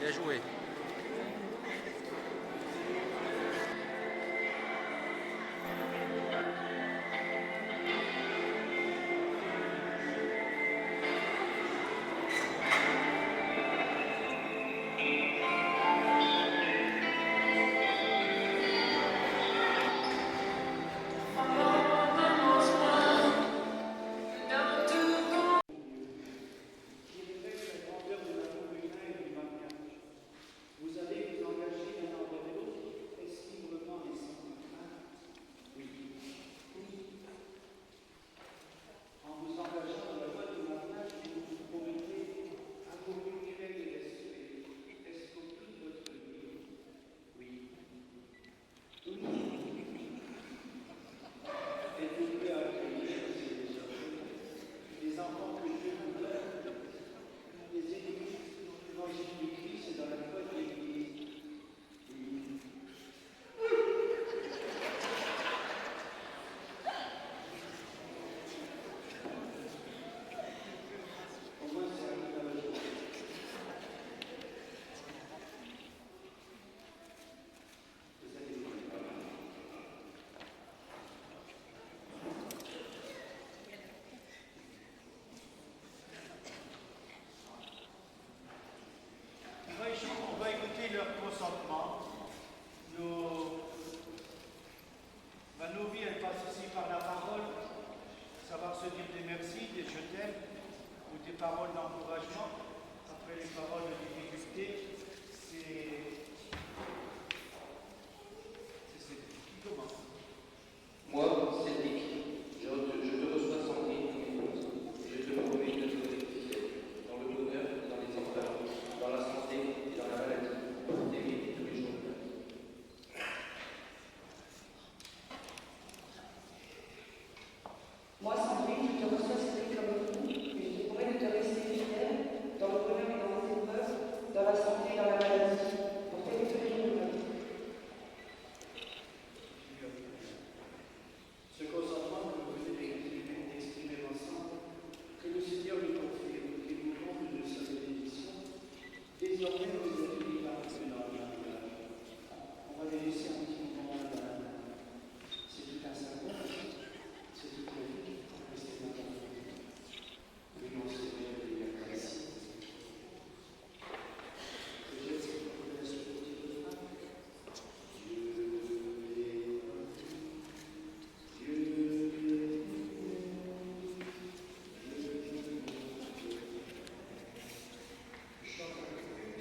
Bien joué. Vous allez vous engager l'un envers l'autre, est-ce librement et sans contrainte? Oui. En vous engageant dans la voie du mariage, vous vous promettez à communiquer et respect, est-ce pour toute votre vie? Oui. Êtes-vous prêt à accueillir les enfants que Dieu vous donne, les églises, l'évangile du Christ et dans la foi de l'Église? Oui. Au moins, c'est arrivé à la journée. Vous allez voir. On va écouter leur consentement. Nos vies, elles passent aussi par la parole, savoir se dire des merci, des je t'aime, ou des paroles d'encouragement. Après les paroles de difficulté, c'est qui commence? Moi, Cédric, je te reçois sans rire comme épouse. Je te promets de te rester fidèle, dans le bonheur et dans les épreuves, dans la santé et dans la maladie, d'aimer tous les jours de ma vie. Moi, Sandrine, je te reçois Cédric comme époux, et je te promets de te rester fidèle dans le bonheur et dans les épreuves, dans la santé et dans la maladie, pour t'aimer tous les jours de ma vie. Ce consentement que vous venez d'exprimer ensemble, que le Seigneur nous confirme, qu'il nous rende de sa bénédiction, désormais vous êtes unis par le mariage. On va les laisser un petit moment là. C'est tout un savoir, c'est toute la vie, restez maintenant. L'union Seigneur et la grâce. Que j'ai cette promesse de femme. Je chante avec vous,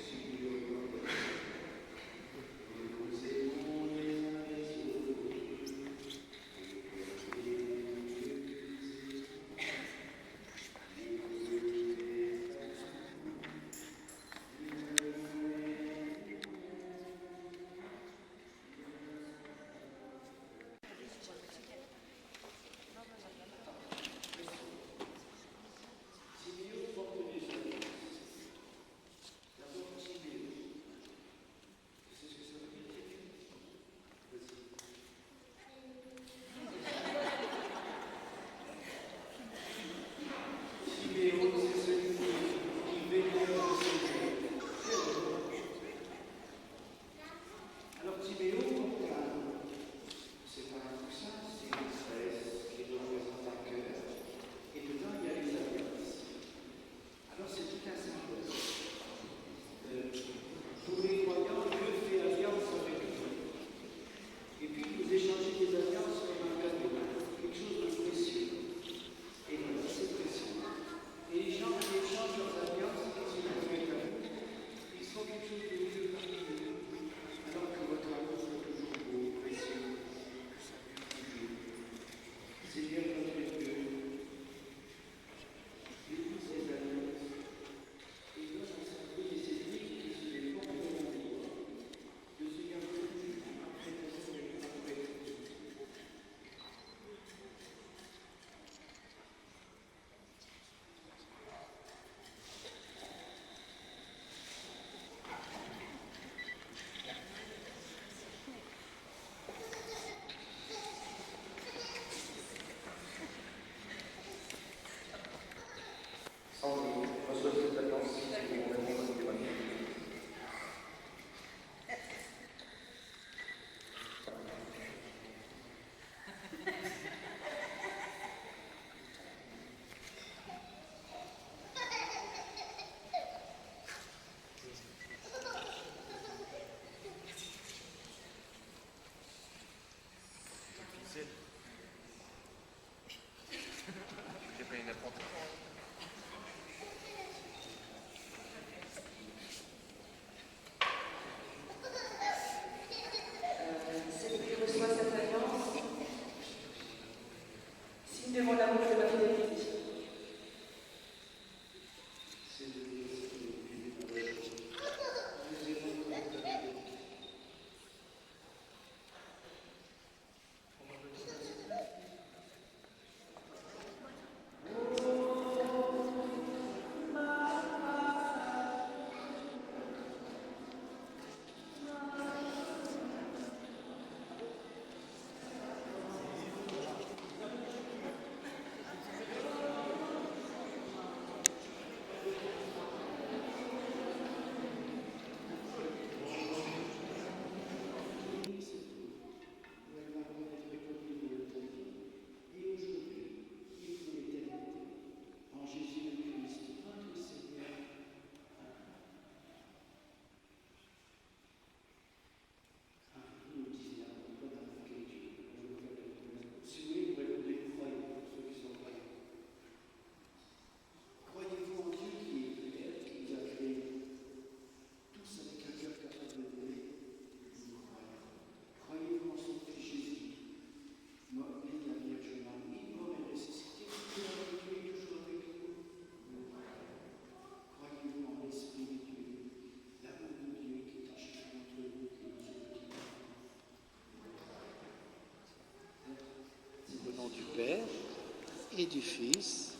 et du Fils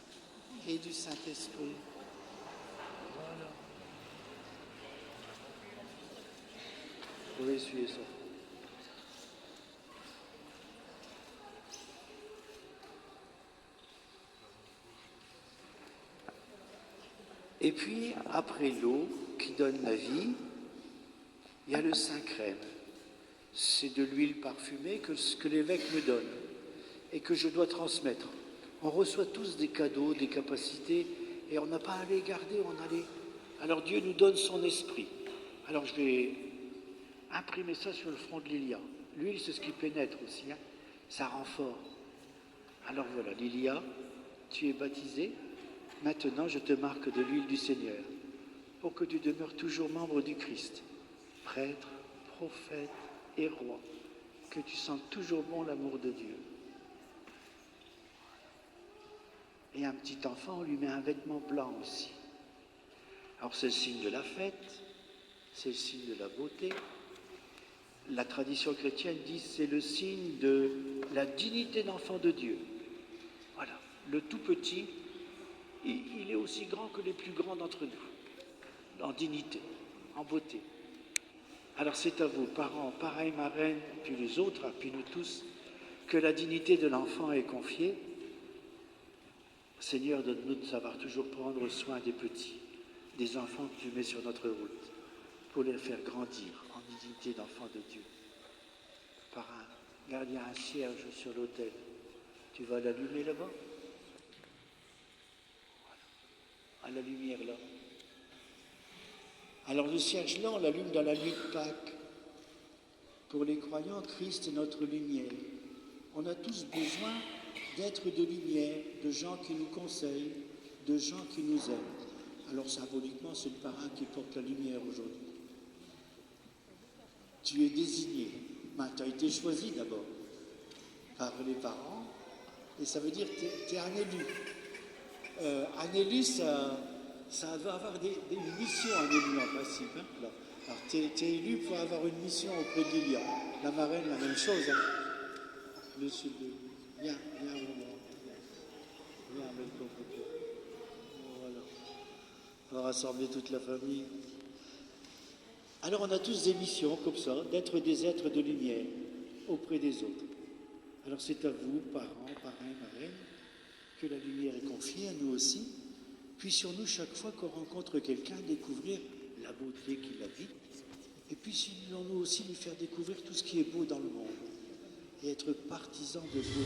et du Saint-Esprit. Voilà. Vous pouvez essuyer ça. Et puis, après l'eau qui donne la vie, il y a le Saint-Crème. C'est de l'huile parfumée que l'évêque me donne et que je dois transmettre. On reçoit tous des cadeaux, des capacités, et on n'a pas à les garder, Alors Dieu nous donne son esprit. Alors je vais imprimer ça sur le front de Lilia. L'huile, c'est ce qui pénètre aussi, hein. Ça rend fort. Alors voilà, Lilia, tu es baptisée. Maintenant, je te marque de l'huile du Seigneur, pour que tu demeures toujours membre du Christ, prêtre, prophète et roi, que tu sentes toujours bon l'amour de Dieu. Et un petit enfant, on lui met un vêtement blanc aussi. Alors c'est le signe de la fête, c'est le signe de la beauté. La tradition chrétienne dit que c'est le signe de la dignité d'enfant de Dieu. Voilà, le tout petit, il est aussi grand que les plus grands d'entre nous, en dignité, en beauté. Alors c'est à vous, parents, pareil, marraines, puis les autres, puis nous tous, que la dignité de l'enfant est confiée. Seigneur, donne-nous de savoir toujours prendre soin des petits, des enfants que tu mets sur notre route, pour les faire grandir en dignité d'enfants de Dieu. Par un gardien, un cierge sur l'autel, tu vas l'allumer là-bas? À la lumière là. Alors le cierge là, on l'allume dans la nuit de Pâques. Pour les croyants, Christ est notre lumière. On a tous besoin d'être de lumière, de gens qui nous conseillent, de gens qui nous aiment. Alors symboliquement, c'est le parrain qui porte la lumière aujourd'hui. Tu es désigné. Tu as été choisi d'abord par les parents, et ça veut dire que tu es un élu. Un élu, ça doit avoir une mission, un élu en principe. Hein, là. Alors, tu es élu pour avoir une mission auprès de Lilia. La marraine, la même chose. Hein. Monsieur, viens avec ton photo. Voilà. On va rassembler toute la famille. Alors, on a tous des missions comme ça, d'être des êtres de lumière auprès des autres. Alors, c'est à vous, parents, parrains, marraines, que la lumière est confiée, à nous aussi. Puissions-nous, chaque fois qu'on rencontre quelqu'un, découvrir la beauté qu'il a vue. Et puissions-nous aussi lui faire découvrir tout ce qui est beau dans le monde. Et être partisans de beauté.